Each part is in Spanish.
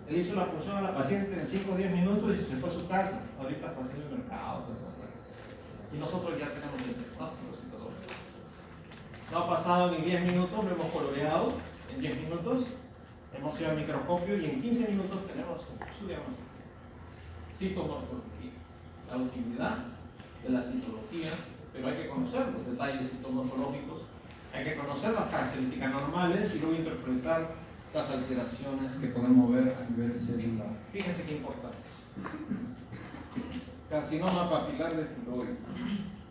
Se le hizo la punción a la paciente en 5 o 10 minutos y se fue a su casa. Ahorita está haciendo el mercado. Y nosotros ya tenemos el diagnóstico citológico. No ha pasado ni 10 minutos, lo hemos coloreado en 10 minutos, hemos ido al microscopio y en 15 minutos tenemos su diagnóstico. Citomorfología, la utilidad de la citología, pero hay que conocer los detalles citomorfológicos, hay que conocer las características normales y luego interpretar las alteraciones que podemos ver a nivel celular. Fíjense qué importante. Carcinoma papilar de tiroides.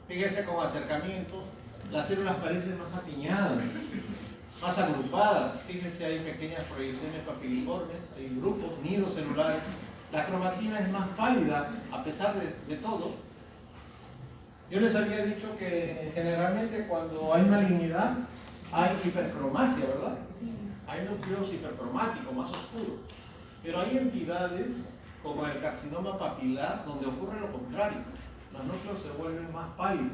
Fíjense con acercamientos, las células parecen más apiñadas, más agrupadas. Fíjense, hay pequeñas proyecciones papiliformes, hay grupos, nidos celulares. La cromatina es más pálida a pesar de todo. Yo les había dicho que generalmente cuando hay malignidad hay hipercromacia, ¿verdad? Hay núcleos hipercromáticos, más oscuros. Pero hay entidades como el carcinoma papilar donde ocurre lo contrario. Los núcleos se vuelven más pálidos.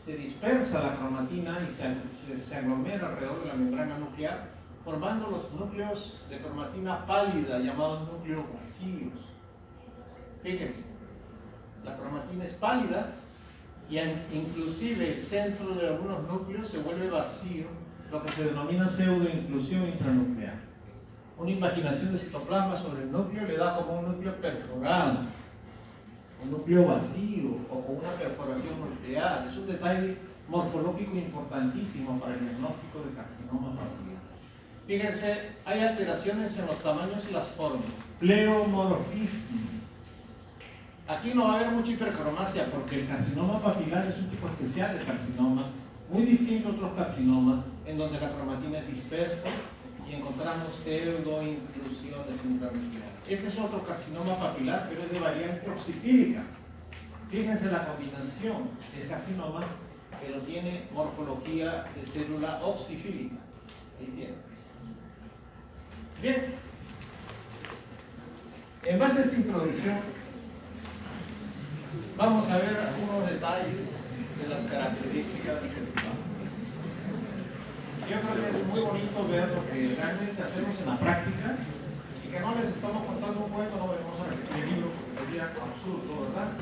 Se dispersa la cromatina y se aglomera alrededor de la membrana nuclear, formando los núcleos de cromatina pálida, llamados núcleos vacíos. Fíjense, la cromatina es pálida y inclusive el centro de algunos núcleos se vuelve vacío, lo que se denomina pseudoinclusión intranuclear. Una imaginación de citoplasma sobre el núcleo le da como un núcleo perforado, un núcleo vacío o con una perforación nuclear. Es un detalle morfológico importantísimo para el diagnóstico de carcinoma papilar. Fíjense, hay alteraciones en los tamaños y las formas. Pleomorfismo. Aquí no va a haber mucha hipercromacia porque el carcinoma papilar es un tipo especial de carcinoma, muy distinto a otros carcinomas, en donde la cromatina es dispersa y encontramos pseudoinclusiones intranucleares. Este es otro carcinoma papilar, pero es de variante oxifílica. Fíjense la combinación del carcinoma, pero tiene morfología de célula oxifílica. Ahí tiene. Bien. En base a esta introducción, vamos a ver algunos detalles de las características celulares. Yo creo que es muy bonito ver lo que realmente hacemos en la práctica y que no les estamos contando un cuento, no venimos a repetir el libro porque sería absurdo, ¿verdad?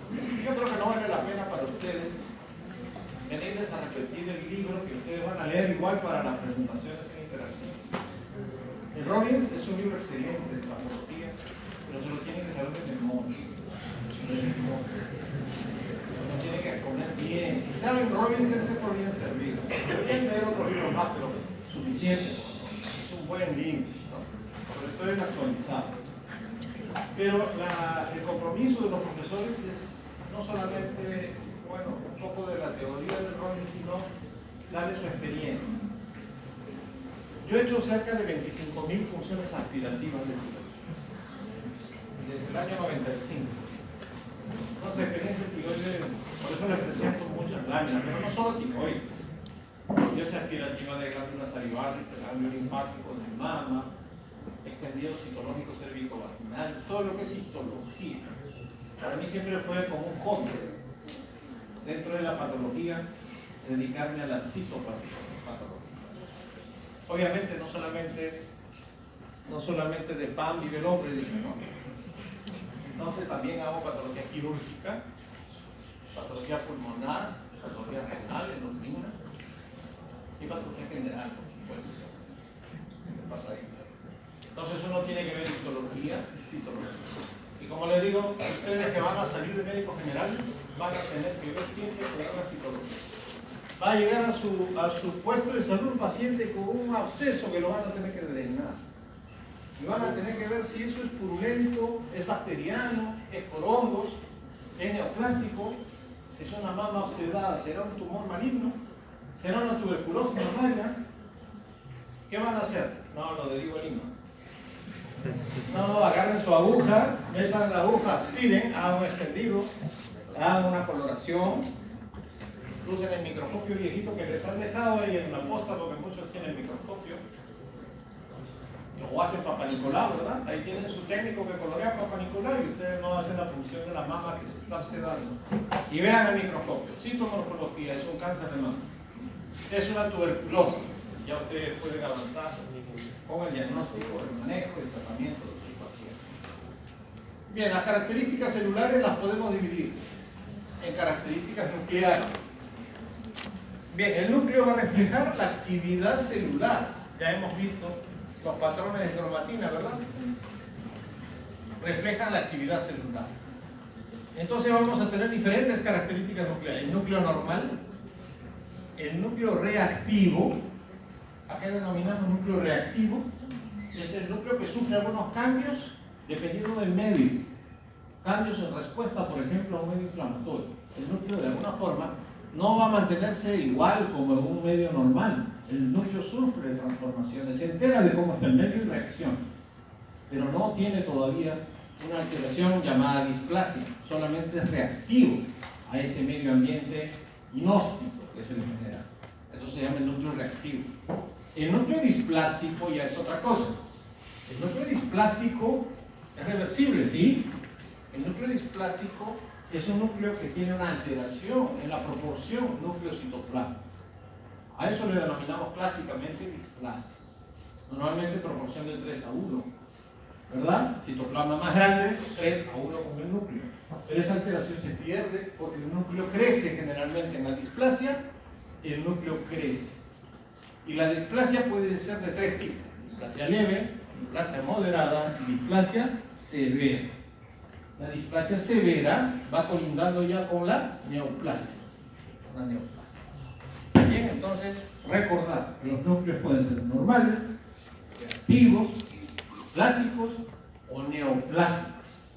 Yo creo que no vale la pena para ustedes venirles a repetir el libro que ustedes van a leer igual para las presentaciones interactivas. El Robbins es un libro excelente de patología, pero se lo tienen que saber de memoria. Uno tiene que exponer bien. Si saben Robbins, debe ser por bien servido. Deberían leer otro libro más, pero suficiente. Es un buen libro, ¿no? Pero estoy bien actualizado. Pero el compromiso de los profesores es no solamente, bueno, un poco de la teoría del Robbins, sino darle su experiencia. Yo he hecho cerca de 25.000 funciones aspirativas de tiroides desde el año 95. Entonces, experiencia de tiroides, por eso les presento muchas láminas, pero no solo tiroides. Yo soy aspirativa de glándulas salivales, de ganglio linfático, de mama, extendido citológico cervicovaginal, todo lo que es citología. Para mí siempre fue como un hobby dentro de la patología dedicarme a la citopatología. Obviamente no solamente de pan vive el hombre, dice, ¿no? Entonces también hago patología quirúrgica, patología pulmonar, patología renal, endocrina y patología general, por supuesto. Entonces uno tiene que ver histología y citología. Y como les digo, ustedes que van a salir de médicos generales van a tener que ver siempre con una citología. Va a llegar a su puesto de salud un paciente con un absceso que lo van a tener que drenar. Y van a tener que ver si eso es purulento, es bacteriano, es por hongos, es neoplásico, es una mama obsedada, será un tumor maligno, será una tuberculosis mamaria. ¿Qué van a hacer? No, lo derivo el himno. No, agarren su aguja, metan la aguja, aspiren, hagan un extendido, hagan una coloración. Usen el microscopio viejito que les han dejado ahí en la posta, porque muchos tienen microscopio. O hacen Papa Nicolau, ¿verdad? Ahí tienen su técnico que colorea Papa Nicolau y ustedes no hacen la función de la mama que se está obsedando. Y vean el microscopio. Citomorfología, es un cáncer de mama. Es una tuberculosis. Ya ustedes pueden avanzar con el diagnóstico. diagnóstico, el manejo y el tratamiento del paciente. Bien, las características celulares las podemos dividir en características nucleares. Bien, el núcleo va a reflejar la actividad celular. Ya hemos visto los patrones de cromatina, ¿verdad? Reflejan la actividad celular. Entonces vamos a tener diferentes características nucleares. El núcleo normal, el núcleo reactivo, acá denominamos núcleo reactivo, es el núcleo que sufre algunos cambios dependiendo del medio. Cambios en respuesta, por ejemplo, a un medio inflamatorio. El núcleo, de alguna forma, no va a mantenerse igual como en un medio normal. El núcleo sufre transformaciones, se entera de cómo está el medio y reacciona, pero no tiene todavía una alteración llamada displasia, solamente es reactivo a ese medio ambiente inhóspito que se le genera. Eso se llama el núcleo reactivo. El núcleo displásico ya es otra cosa. El núcleo displásico es reversible, ¿sí? El núcleo displásico es un núcleo que tiene una alteración en la proporción núcleo-citoplasma. A eso le denominamos clásicamente displasia. Normalmente proporción del 3:1, ¿verdad? Citoplasma más grande, 3:1 con el núcleo. Pero esa alteración se pierde porque el núcleo crece generalmente en la displasia, el núcleo crece. Y la displasia puede ser de tres tipos: displasia leve, displasia moderada y displasia severa. La displasia severa va colindando ya con la neoplasia. Bien, entonces recordar que los núcleos pueden ser normales, reactivos, plásicos o neoplásicos.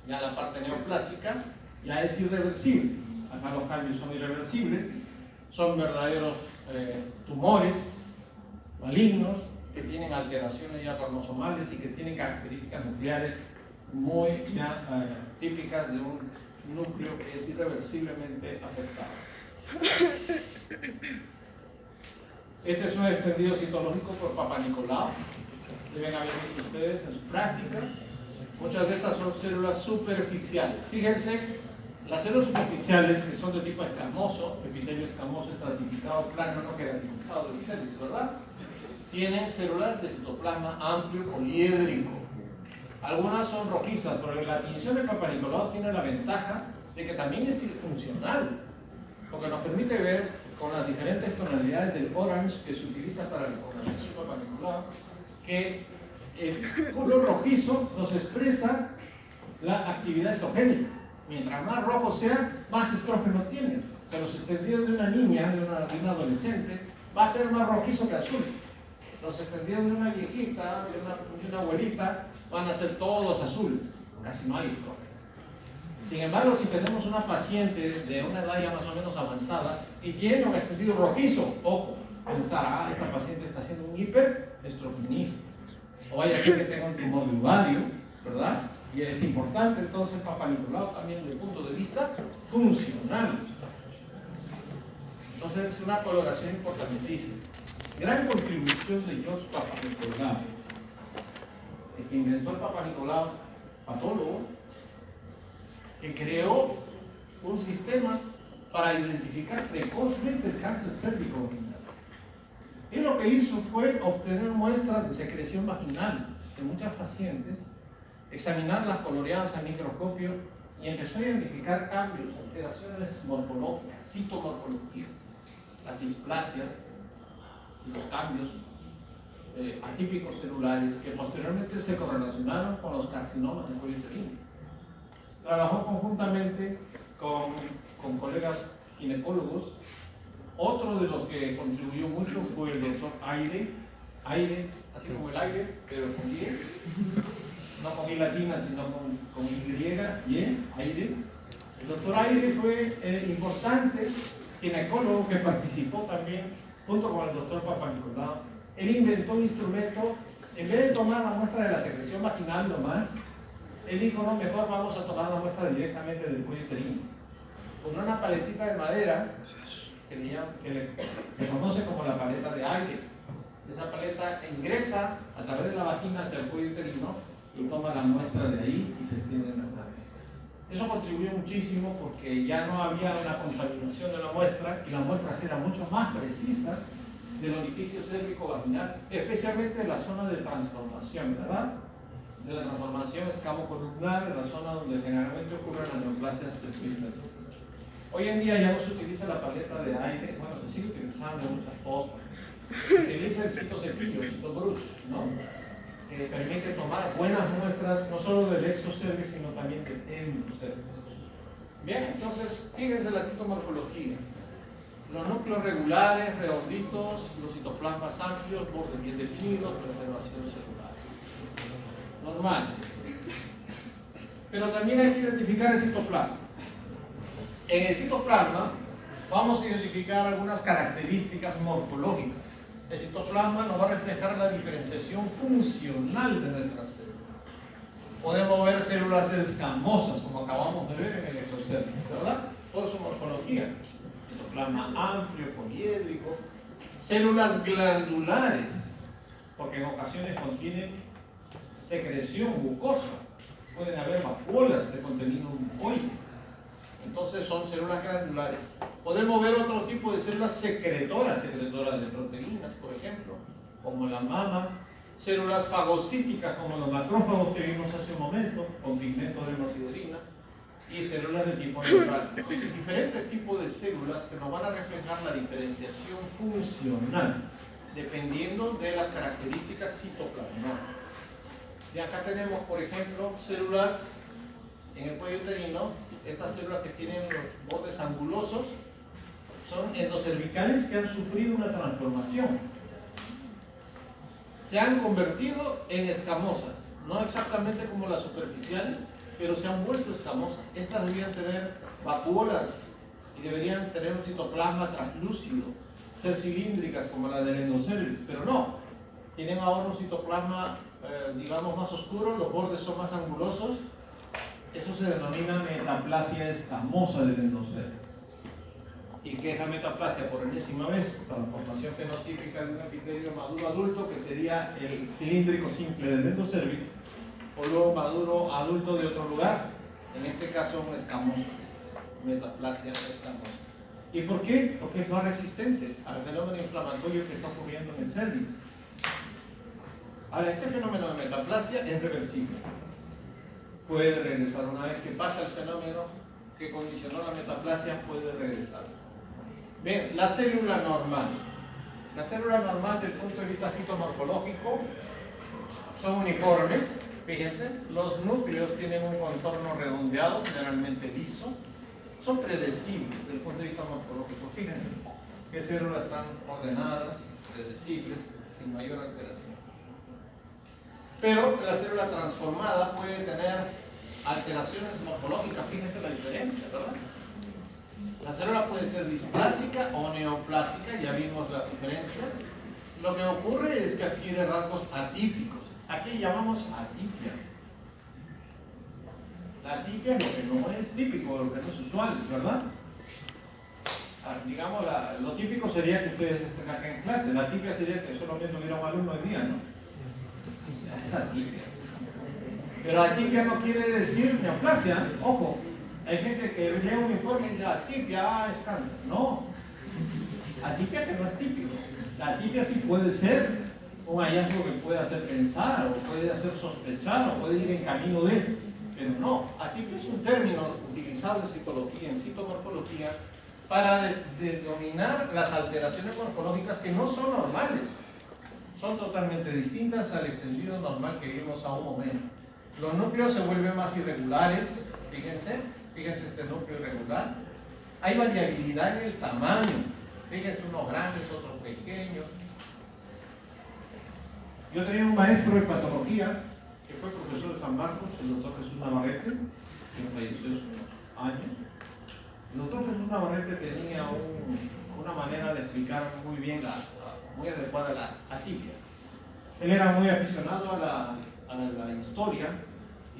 Ya la parte neoplásica ya es irreversible. Acá los cambios son irreversibles, son verdaderos tumores malignos que tienen alteraciones ya cromosomales y que tienen características nucleares muy ya típicas de un núcleo que es irreversiblemente afectado. Este es un extendido citológico por Papanicolau. Deben haber visto ustedes en su práctica. Muchas de estas son células superficiales. Fíjense, las células superficiales, que son de tipo escamoso, epitelio escamoso estratificado, plano no queratinizado de bíceps, ¿verdad? Tienen células de citoplasma amplio poliédrico. Algunas son rojizas, pero la tinción de Papanicolau tiene la ventaja de que también es funcional, porque nos permite ver con las diferentes tonalidades del orange que se utiliza para la colonización Papanicolau, que el color rojizo nos expresa la actividad estrogénica. Mientras más rojo sea, más estrógeno tiene. O sea, los extendidos de una niña, de una adolescente, va a ser más rojizo que azul. Los extendidos de una viejita, de una abuelita, van a ser todos azules. Casi no hay estrógeno. Sin embargo, si tenemos una paciente de una edad ya más o menos avanzada y tiene un extendido rojizo, ojo, pensar, esta paciente está haciendo un hiperestrogenismo. O vaya a ser que tenga un tumor de ovario, ¿verdad? Y es importante entonces Papanicolau también desde el punto de vista funcional. Entonces es una coloración importantísima. Gran contribución de George Papanicolau, el que inventó el Papanicolau, patólogo, que creó un sistema para identificar precozmente el cáncer cérvico vaginal. Él lo que hizo fue obtener muestras de secreción vaginal de muchas pacientes, examinarlas coloreadas al microscopio y empezó a identificar cambios, alteraciones morfológicas, citomorfología, las displasias y los cambios atípicos celulares que posteriormente se correlacionaron con los carcinomas del cuello uterino. Trabajó conjuntamente con colegas ginecólogos. Otro de los que contribuyó mucho fue el doctor Aire, así como el aire, pero con Y, no con I latina, sino con Y, Aire. El doctor Aire fue importante ginecólogo que participó también junto con el doctor Papanicolau. Él inventó un instrumento, en vez de tomar la muestra de la secreción vaginal nomás, él dijo, no, mejor vamos a tomar la muestra directamente del cuello uterino. Con una paletita de madera, se conoce como la paleta de aire. Esa paleta ingresa a través de la vagina hacia el cuello uterino y toma la muestra de ahí y se extiende en la nave. Eso contribuyó muchísimo porque ya no había una contaminación de la muestra y las muestras eran mucho más precisas del orificio cérvico-vaginal, especialmente en la zona de transformación, ¿verdad? De la transformación escamocolumnar, en la zona donde generalmente ocurren las neoplasias del perímetro. Hoy en día ya no se utiliza la paleta de aire, bueno, se sigue utilizando en muchas postas. Se utiliza el citocepillo, el citobrus, ¿no? Que permite tomar buenas muestras no solo del exocervix, sino también del endocervix. Bien, entonces, fíjense la citomorfología. Los núcleos regulares, redonditos, los citoplasmas amplios, bordes bien definidos, preservación celular. Normal. Pero también hay que identificar el citoplasma. En el citoplasma vamos a identificar algunas características morfológicas. El citoplasma nos va a reflejar la diferenciación funcional de nuestras células. Podemos ver células escamosas, como acabamos de ver en el exocervix, ¿verdad? Por su morfología. Citoplasma amplio, poliédrico. Células glandulares, porque en ocasiones contienen secreción mucosa. Pueden haber vacuolas de contenido mucoide. Entonces son células glandulares. Podemos ver otro tipo de células secretoras de proteínas, por ejemplo, como la mama, células fagocíticas como los macrófagos que vimos hace un momento, con pigmento de hemosiderina, y células de tipo neural. Entonces, diferentes tipos de células que nos van a reflejar la diferenciación funcional, dependiendo de las características citoplasmáticas. Y acá tenemos, por ejemplo, células en el cuello uterino. Estas células que tienen los bordes angulosos son endocervicales que han sufrido una transformación. Se han convertido en escamosas, no exactamente como las superficiales, pero se han vuelto escamosas. Estas deberían tener vacuolas y deberían tener un citoplasma translúcido, ser cilíndricas como la del endocervix, pero no. Tienen ahora un citoplasma, digamos, más oscuro, los bordes son más angulosos. Eso se denomina metaplasia escamosa del endocervix. ¿Y qué es la metaplasia? Por enésima vez, transformación fenotípica de un epitelio maduro adulto, que sería el cilíndrico simple del endocervix, o luego maduro adulto de otro lugar, en este caso un escamoso, metaplasia escamosa. ¿Y por qué? Porque es más resistente al fenómeno inflamatorio que está ocurriendo en el cervix. Ahora, este fenómeno de metaplasia es reversible. Puede regresar una vez que pasa el fenómeno que condicionó la metaplasia, puede regresar. Bien, la célula normal. La célula normal, desde el punto de vista citomorfológico, son uniformes. Fíjense, los núcleos tienen un contorno redondeado, generalmente liso. Son predecibles desde el punto de vista morfológico. Fíjense qué células están ordenadas, predecibles, sin mayor alteración. Pero la célula transformada puede tener alteraciones morfológicas. Fíjense la diferencia, ¿verdad? La célula puede ser displásica o neoplásica, ya vimos las diferencias. Lo que ocurre es que adquiere rasgos atípicos. Aquí llamamos atipia. La atipia es lo que no es típico, lo que no es usual, ¿verdad? Digamos, lo típico sería que ustedes estén acá en clase. La atipia sería que solamente hubiera un alumno hoy día, ¿no? Es atipia. Pero atipia no quiere decir neoplasia, ojo. Hay gente que lee un informe y dice atipia, es cáncer. No. Atipia que no es típico. La atipia sí puede ser un hallazgo que puede hacer pensar, o puede hacer sospechar, o puede ir en camino de. Pero no, atipia es un término utilizado en citología, en citomorfología, para denominar las alteraciones morfológicas que no son normales. Son totalmente distintas al extendido normal que vimos a un momento. Los núcleos se vuelven más irregulares, fíjense este núcleo irregular. Hay variabilidad en el tamaño, fíjense unos grandes, otros pequeños. Yo tenía un maestro de patología que fue profesor de San Marcos, el doctor Jesús Navarrete, que falleció hace unos años. El doctor Jesús Navarrete tenía una manera de explicar muy bien, muy adecuada la atipia. Él era muy aficionado a la historia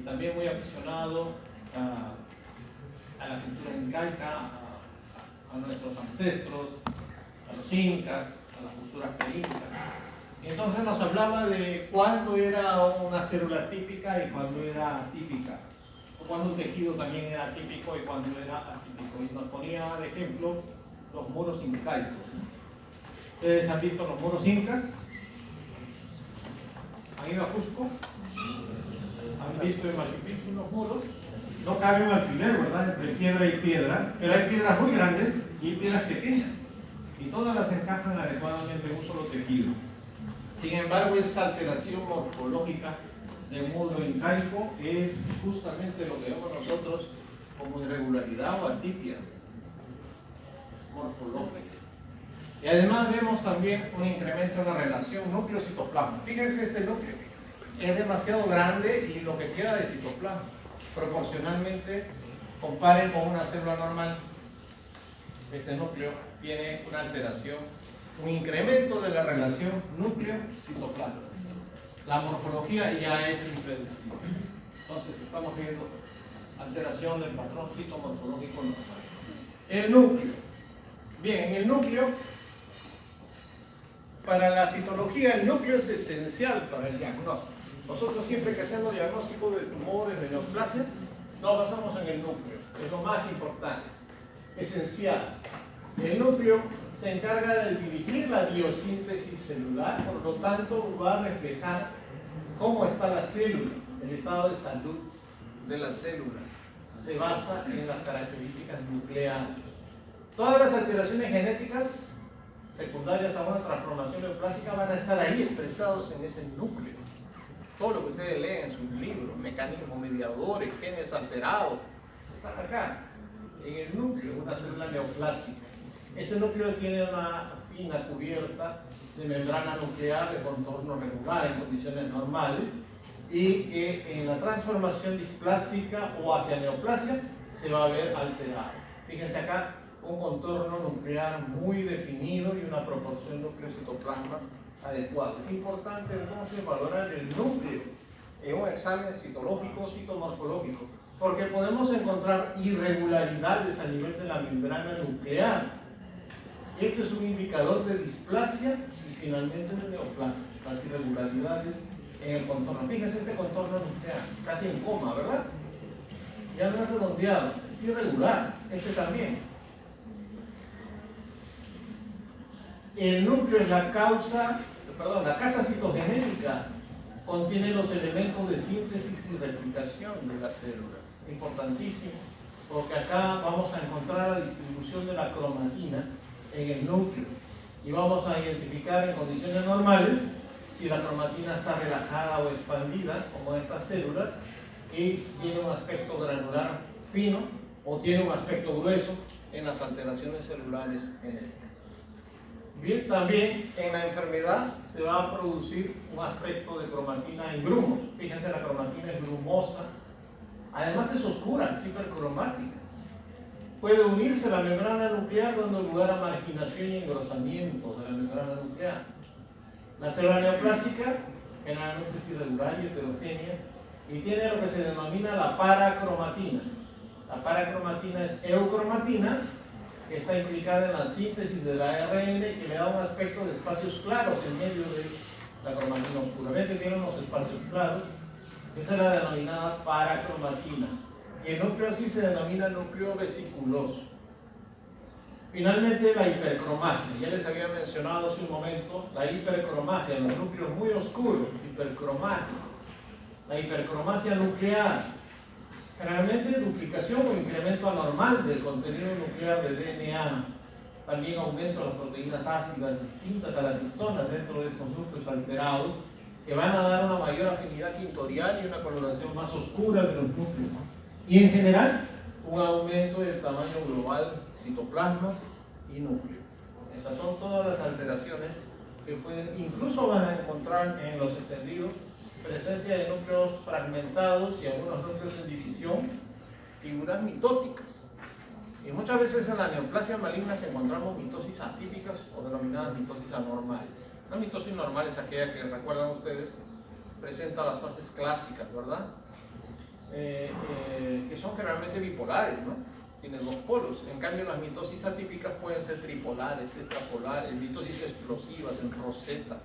y también muy aficionado a la cultura incaica, a nuestros ancestros, a los incas, a las culturas preincas. Entonces nos hablaba de cuándo era una célula típica y cuándo era atípica, o cuándo un tejido también era típico y cuándo era atípico. Y nos ponía de ejemplo los muros incaicos. Ustedes han visto los muros incas, han ido a Cusco, han visto en Machu Picchu los muros. No cabe un alfiler, ¿verdad?, entre piedra y piedra, pero hay piedras muy grandes y hay piedras pequeñas, y todas las encajan adecuadamente en un solo tejido. Sin embargo, esa alteración morfológica del muro incaico es justamente lo que vemos nosotros como irregularidad o atipia morfológica. Y además vemos también un incremento en la relación núcleo-citoplasma. Fíjense, este núcleo es demasiado grande y lo que queda de citoplasma, proporcionalmente, comparen con una célula normal, este núcleo tiene una alteración, un incremento de la relación núcleo-citoplasma. La morfología ya es impredecible. Entonces estamos viendo alteración del patrón citomorfológico normal. El núcleo. Bien, en el núcleo, para la citología, el núcleo es esencial para el diagnóstico. Nosotros siempre que hacemos diagnóstico de tumores, de neoplasias, nos basamos en el núcleo. Es lo más importante, esencial. El núcleo se encarga de dirigir la biosíntesis celular, por lo tanto va a reflejar cómo está la célula, el estado de salud de la célula. Se basa en las características nucleares. Todas las alteraciones genéticas secundarias a una transformación neoplásica van a estar ahí expresados en ese núcleo. Todo lo que ustedes leen en sus libros, mecanismos mediadores, genes alterados, están acá, en el núcleo, una célula neoplásica. Este núcleo tiene una fina cubierta de membrana nuclear de contorno regular en condiciones normales y que en la transformación displásica o hacia neoplasia se va a ver alterado. Fíjense acá, un contorno nuclear muy definido y una proporción núcleo-citoplasma adecuada. Es importante entonces valorar el núcleo en un examen citológico, citomorfológico, porque podemos encontrar irregularidades a nivel de la membrana nuclear. Esto es un indicador de displasia y finalmente de neoplasia, las irregularidades en el contorno. Fíjense este contorno nuclear, casi en coma, ¿verdad? Ya no es redondeado, es irregular, este también. El núcleo es la casa citogenética, contiene los elementos de síntesis y replicación de las células. Importantísimo, porque acá vamos a encontrar la distribución de la cromatina en el núcleo y vamos a identificar en condiciones normales si la cromatina está relajada o expandida, como estas células, y tiene un aspecto granular fino o tiene un aspecto grueso en las alteraciones celulares genéticas. Bien, también en la enfermedad se va a producir un aspecto de cromatina en grumos. Fíjense, la cromatina es grumosa, además es oscura, es hipercromática. Puede unirse a la membrana nuclear dando lugar a marginación y engrosamiento de la membrana nuclear. La célula neoplásica generalmente es irregular y heterogénea y tiene lo que se denomina la paracromatina. La paracromatina es eucromatina, que está implicada en la síntesis del ARN, que le da un aspecto de espacios claros en medio de la cromatina oscura. Ven que tiene unos espacios claros. Esa es la denominada paracromatina. Y el núcleo así se denomina núcleo vesiculoso. Finalmente, la hipercromasia. Ya les había mencionado hace un momento la hipercromasia, los núcleos muy oscuros, hipercromáticos. La hipercromasia nuclear. Generalmente duplicación o incremento anormal del contenido nuclear de DNA. También aumento de las proteínas ácidas distintas a las histonas dentro de estos núcleos alterados, que van a dar una mayor afinidad quintorial y una coloración más oscura de los núcleos. Y en general, un aumento del tamaño global, citoplasma y núcleo. Esas son todas las alteraciones que incluso van a encontrar en los extendidos presencia de núcleos fragmentados y algunos núcleos en división, figuras mitóticas. Y muchas veces en la neoplasia maligna encontramos mitosis atípicas o denominadas mitosis anormales. La mitosis normal es aquella que, recuerdan ustedes, presenta las fases clásicas, ¿verdad? Que son generalmente bipolares, ¿no? Tiene dos polos. En cambio, las mitosis atípicas pueden ser tripolares, tetrapolares, mitosis explosivas en roseta,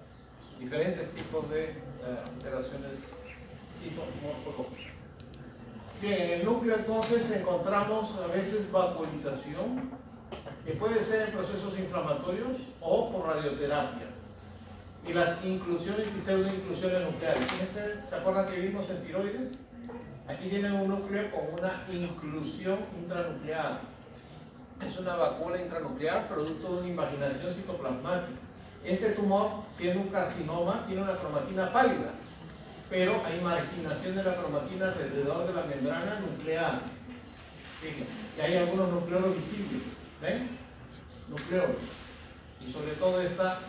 diferentes tipos de alteraciones citomorfológicas. Bien, en el núcleo entonces encontramos a veces vacuolización que puede ser en procesos inflamatorios o por radioterapia. Y las inclusiones y pseudoinclusiones nucleares. Fíjense, ¿se acuerdan que vimos en tiroides? Aquí tienen un núcleo con una inclusión intranuclear. Es una vacuola intranuclear producto de una invaginación citoplasmática. Este tumor, siendo un carcinoma, tiene una cromatina pálida, pero hay marginación de la cromatina alrededor de la membrana nuclear. Fíjense, y hay algunos nucleolos visibles. ¿Ven? Nucleolos. Y sobre todo esta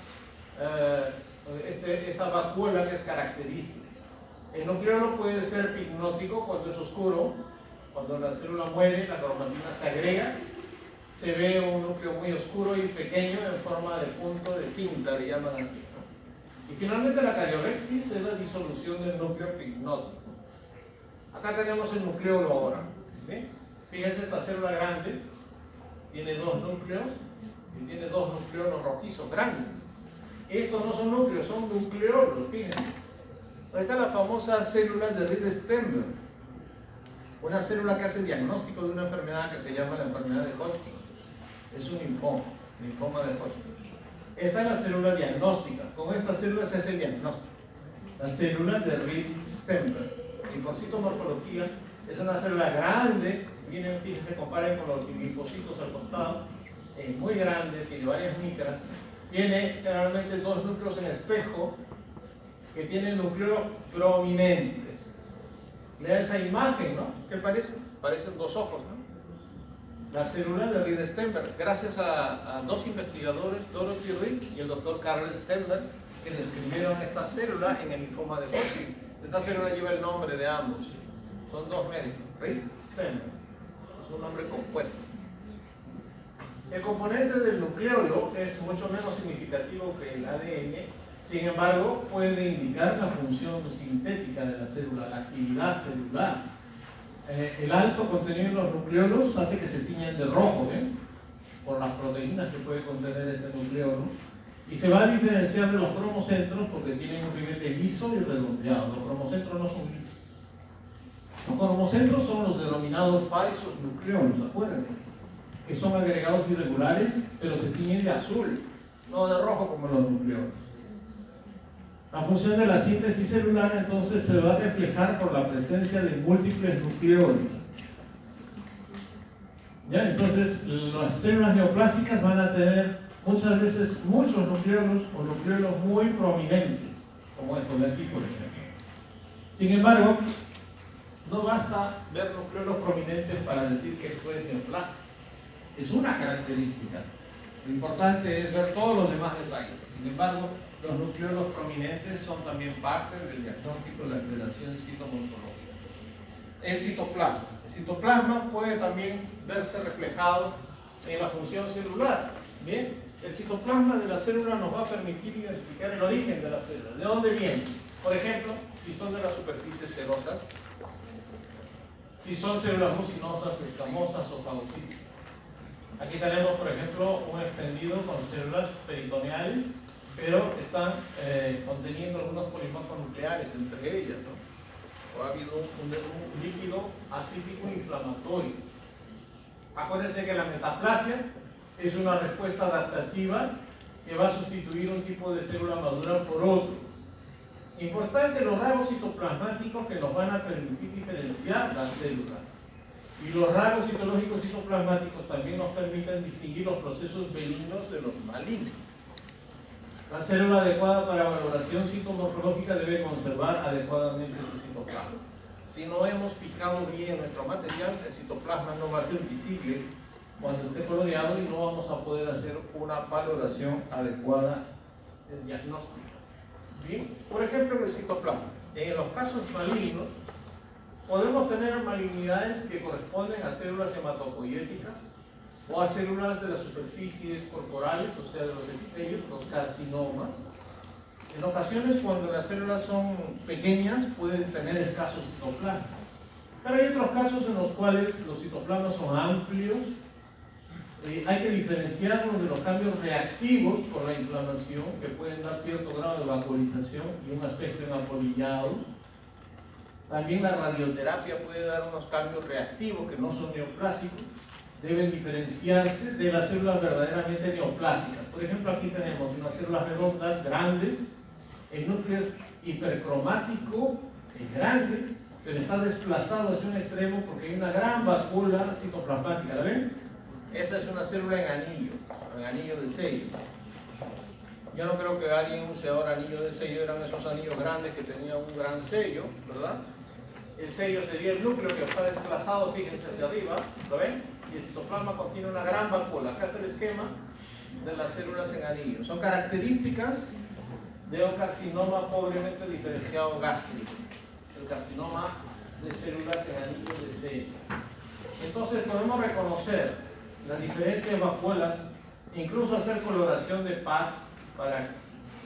vacuola que es característica. El nucleolo puede ser pignótico cuando es oscuro, cuando la célula muere, la cromatina se agrega, se ve un núcleo muy oscuro y pequeño en forma de punto de tinta, le llaman así, ¿no? Y finalmente la cariorexis es la disolución del núcleo pignótico. Acá tenemos el nucleolo ahora. ¿Sí? Fíjense, esta célula grande tiene dos núcleos y tiene dos nucleolos rojizos grandes. Estos no son núcleos, son nucleolos, fíjense. Ahí está la famosa célula de Reed-Sternberg, una célula que hace el diagnóstico de una enfermedad que se llama la enfermedad de Hodgkin. Es un linfoma de Hodgkin. Esta es la célula diagnóstica. Con esta célula se hace el diagnóstico. La célula de Reed-Sternberg. Y por citomorfología es una célula grande. Miren, fíjense, comparen con los linfocitos al costado. Es muy grande, tiene varias micras. Tiene generalmente dos núcleos en espejo que tienen núcleos prominentes. Lea esa imagen, ¿no? ¿Qué parece? Parecen dos ojos, ¿no? La célula de Reed-Sternberg, gracias a dos investigadores, Dorothy Reed y el doctor Carl Sternberg, que describieron esta célula en el linfoma de Hodgkin. Esta célula lleva el nombre de ambos. Son dos médicos, Reed-Sternberg. Es un nombre compuesto. El componente del nucleolo es mucho menos significativo que el ADN, sin embargo, puede indicar la función sintética de la célula, la actividad celular. El alto contenido en los nucleolos hace que se tiñan de rojo, por las proteínas que puede contener este nucleolo, y se va a diferenciar de los cromocentros porque tienen un ribete liso y redondeado. Los cromocentros no son lisos. Los cromocentros son los denominados falsos nucleolos, acuérdense, que son agregados irregulares, pero se tiñen de azul, no de rojo como los nucleolos. La función de la síntesis celular entonces se va a reflejar por la presencia de múltiples nucleolos. ¿Ya? Entonces las células neoplásicas van a tener muchas veces muchos nucleolos o nucleolos muy prominentes, como estos de aquí por ejemplo. Sin embargo, no basta ver nucleolos prominentes para decir que esto es neoplásico. Es una característica. Lo importante es ver todos los demás detalles. Sin embargo, los nucleolos prominentes son también parte del diagnóstico de la alteración citomorfológica. El citoplasma. El citoplasma puede también verse reflejado en la función celular. Bien, el citoplasma de la célula nos va a permitir identificar el origen de la célula. ¿De dónde viene? Por ejemplo, si son de las superficies serosas, si son células mucinosas, escamosas o fagocíticas. Aquí tenemos, por ejemplo, un extendido con células peritoneales, pero están conteniendo algunos polimorfos nucleares entre ellas, ¿no? O ha habido un líquido acítico inflamatorio. Acuérdense que la metaplasia es una respuesta adaptativa que va a sustituir un tipo de célula madura por otro. Importante, los rasgos citoplasmáticos que nos van a permitir diferenciar las células. Y los rasgos citológicos citoplasmáticos también nos permiten distinguir los procesos benignos de los malignos. La célula adecuada para valoración citomorfológica debe conservar adecuadamente su citoplasma. Si no hemos fijado bien nuestro material, el citoplasma no va a ser visible cuando esté coloreado y no vamos a poder hacer una valoración adecuada del diagnóstico. Bien, por ejemplo, en el citoplasma. En los casos malignos, podemos tener malignidades que corresponden a células hematopoiéticas o a células de las superficies corporales, o sea, de los epitelios, los carcinomas. En ocasiones, cuando las células son pequeñas, pueden tener escasos citoplasmas. Pero hay otros casos en los cuales los citoplasmas son amplios. Hay que diferenciarlos de los cambios reactivos por la inflamación, que pueden dar cierto grado de vacuolización y un aspecto enapolillado. También la radioterapia puede dar unos cambios reactivos que no son neoplásicos. deben diferenciarse de las células verdaderamente neoplásicas. Por ejemplo, aquí tenemos unas células redondas grandes, el núcleo es hipercromático, es grande, pero está desplazado hacia un extremo porque hay una gran vacuola citoplasmática. ¿La ven? Esa es una célula en anillo de sello. Yo no creo que alguien use ahora anillo de sello, eran esos anillos grandes que tenían un gran sello, ¿verdad? El sello sería el núcleo que está desplazado, fíjense hacia arriba, ¿lo ven? Y el citoplasma contiene una gran vacuola. Acá está el esquema de las células en anillo. Son características de un carcinoma pobremente diferenciado gástrico, el carcinoma de células en anillo de sello. Entonces podemos reconocer las diferentes vacuolas, incluso hacer coloración de paz para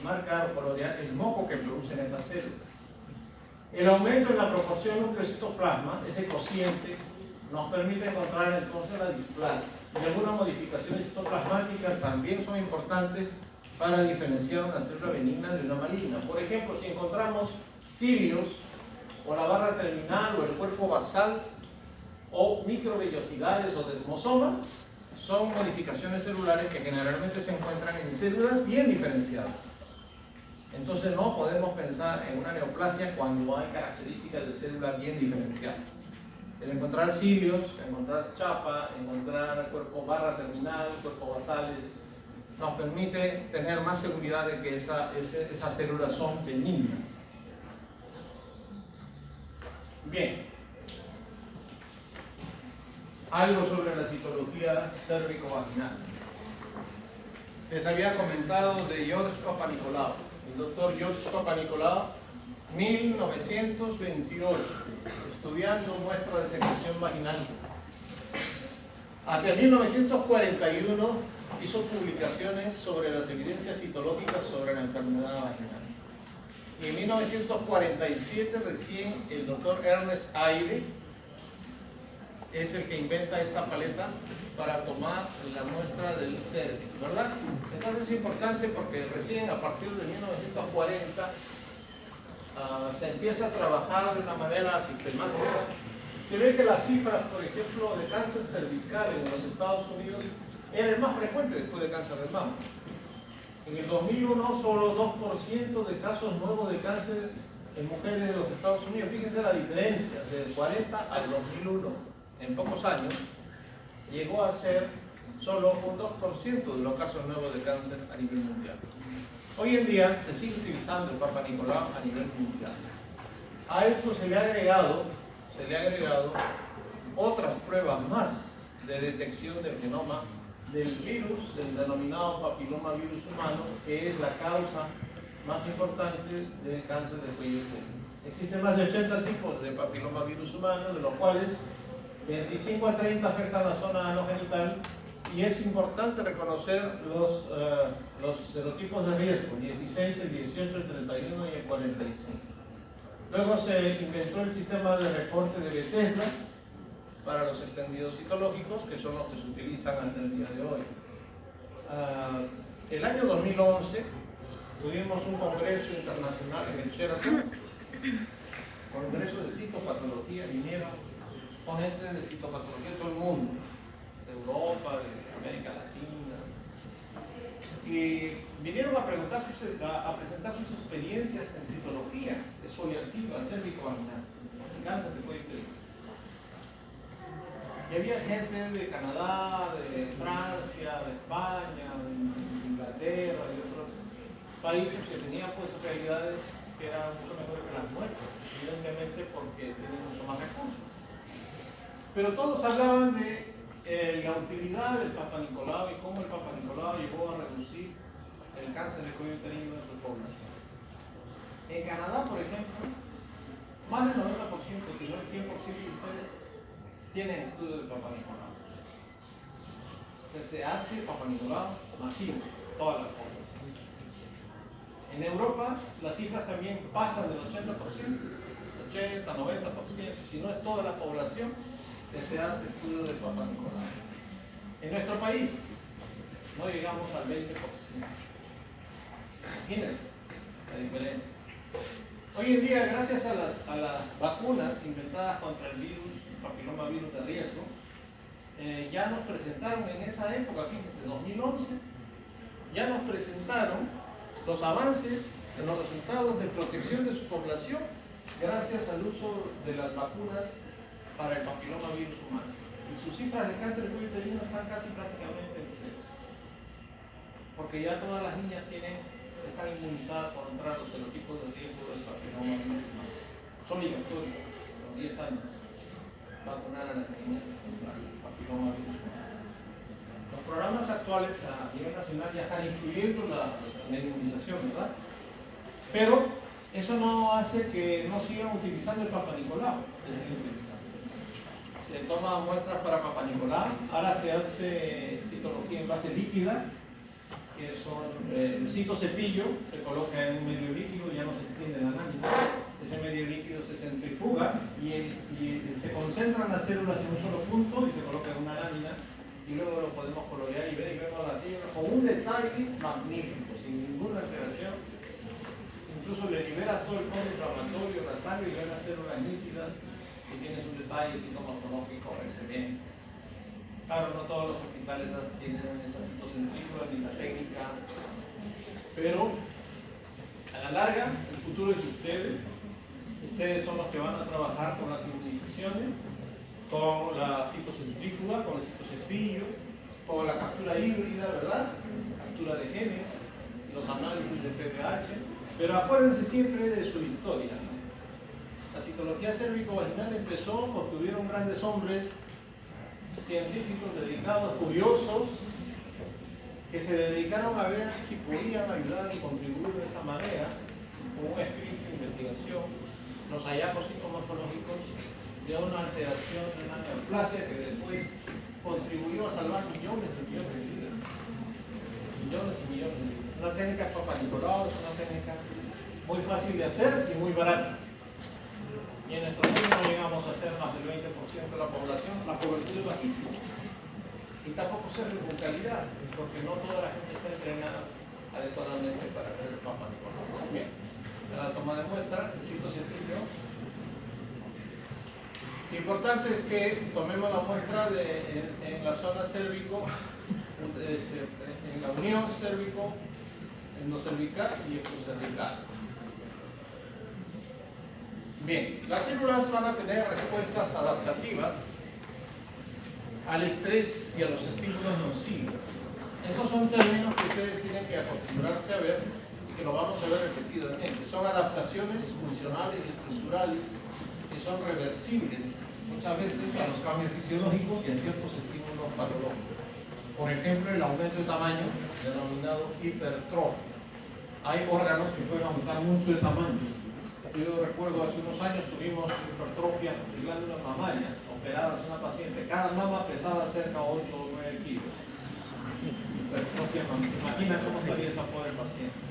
marcar o colorear el moco que producen estas células. El aumento en la proporción núcleo-citoplasma, ese cociente, nos permite encontrar entonces la displasia. Y algunas modificaciones citoplasmáticas también son importantes para diferenciar una célula benigna de una maligna. Por ejemplo, si encontramos cilios, o la barra terminal, o el cuerpo basal, o microvellosidades o desmosomas, son modificaciones celulares que generalmente se encuentran en células bien diferenciadas. Entonces no podemos pensar en una neoplasia cuando hay características de células bien diferenciadas. El encontrar cilios, encontrar chapa, encontrar cuerpo barra terminal, cuerpo basales, nos permite tener más seguridad de que esas células son benignas. Bien. Algo sobre la citología cérvico-vaginal. Les había comentado de George Papanicolaou. El doctor George Papanicolaou, 1928, estudiando muestras de secreción vaginal. Hacia 1941 hizo publicaciones sobre las evidencias citológicas sobre la enfermedad vaginal. Y en 1947 recién el doctor Ernest Ayre es el que inventa esta paleta para tomar la muestra del cervix, ¿verdad? Entonces es importante porque recién a partir de 1940 se empieza a trabajar de una manera sistemática. Se ve que las cifras, por ejemplo, de cáncer cervical en los Estados Unidos era el más frecuente después de cáncer de mama. En el 2001 solo 2% de casos nuevos de cáncer en mujeres de los Estados Unidos. Fíjense la diferencia, del 40 al 2001. En pocos años, llegó a ser solo un 2% de los casos nuevos de cáncer a nivel mundial. Hoy en día se sigue utilizando el Papanicolaou a nivel mundial. A esto se le ha agregado otras pruebas más de detección del genoma del virus, del denominado papilomavirus humano, que es la causa más importante del cáncer de cuello uterino. Existen más de 80 tipos de papilomavirus humano, de los cuales 25 a 30 afectan la zona anogenital, y es importante reconocer los serotipos de riesgo, 16, el 18, el 31 y el 45. Luego se inventó el sistema de reporte de Bethesda para los extendidos citológicos, que son los que se utilizan hasta el día de hoy. El año 2011 tuvimos un congreso internacional en el Sheraton, congreso de citopatología. Vinieron ponentes de citopatología de todo el mundo, de Europa, de América Latina, y vinieron a presentar sus experiencias en citología exfoliativa, cérvico-vaginal, cáncer de cuello uterino. Y había gente de Canadá, de Francia, de España, de Inglaterra y otros países que tenían pues realidades que eran mucho mejores que las nuestras, evidentemente porque tienen mucho más recursos. Pero todos hablaban de la utilidad del Papanicolaou y cómo el Papanicolaou llegó a reducir el cáncer de cuello uterino en su población. En Canadá, por ejemplo, más del 90%, si no el 100% de ustedes tienen estudios de Papanicolaou. Entonces se hace Papanicolaou masivo, todas las poblaciones. En Europa las cifras también pasan del 80%, 80, 90%, si no es toda la población que se hace estudio de Papanicolaou. En nuestro país no llegamos al 20%. Imagínense la diferencia. Hoy en día, gracias a las vacunas inventadas contra el virus, el papilomavirus de riesgo, ya nos presentaron en esa época, fíjense, 2011, ya nos presentaron los avances en los resultados de protección de su población gracias al uso de las vacunas para el papilomavirus humano. Y sus cifras de cáncer de cuello uterino están casi prácticamente en cero. Porque ya todas las niñas están inmunizadas contra los serotipos de riesgo del papilomavirus humano. Es obligatorio, a los 10 años, vacunar a las niñas contra el papilomavirus humano. Los programas actuales a nivel nacional ya están incluyendo la inmunización, ¿verdad? Pero eso no hace que no sigan utilizando el Papa Nicolau. Se sigue utilizando. Se toman muestras para Papa Nicolau. Ahora se hace citología en base líquida, que son el citocepillo, se coloca en un medio líquido, ya no se extiende la lámina. Ese medio líquido se centrifuga y se concentran las células en un solo punto y se coloca en una lámina. Y luego lo podemos colorear y ver y vemos las células con un detalle magnífico, sin ninguna alteración. Incluso le liberas todo el fondo inflamatorio, la sangre y ves las células nítidas y tienes un detalle sintomatológico excelente. Claro, no todos los hospitales tienen esa citocentrífuga ni la técnica, pero a la larga el futuro es de ustedes. Ustedes son los que van a trabajar con las inmunizaciones, con la citocentrífuga, con el citocepillo, con la captura híbrida, ¿verdad? Captura de genes, los análisis de PPH. Pero acuérdense siempre de su historia, ¿no? La citología cérvico-vaginal empezó porque hubieron grandes hombres científicos dedicados, curiosos, que se dedicaron a ver si podían ayudar y contribuir de esa manera con un espíritu de investigación los hallazgos psicomorfológicos de una alteración de una neoplasia que después contribuyó a salvar millones y millones de vidas. Millones y millones de vidas. Una técnica Papa Nicolau es una técnica muy fácil de hacer y muy barata. Y en nuestro mundo no llegamos a ser más del 20% de la población, la cobertura es bajísima. Y tampoco se hace con calidad, porque no toda la gente está entrenada adecuadamente para hacer el Papa Nicolau. Bien, la toma de muestra, el citocientífico. Lo importante es que tomemos la muestra en la zona cérvico, en la unión cérvico, endocervical y exocervical. Bien, las células van a tener respuestas adaptativas al estrés y a los estímulos nocivos. Esos son términos que ustedes tienen que acostumbrarse a ver y que lo vamos a ver repetidamente. Son adaptaciones funcionales y estructurales que son reversibles muchas veces a los cambios fisiológicos y a ciertos estímulos patológicos. Por ejemplo, el aumento de tamaño, denominado hipertrofia. Hay órganos que pueden aumentar mucho de tamaño. Yo recuerdo hace unos años tuvimos hipertrofia de glándulas mamarias operadas en una paciente. Cada mama pesaba cerca de 8 o 9 kilos. Hipertrofia mamarias. Imagina cómo estaría esa pobre paciente.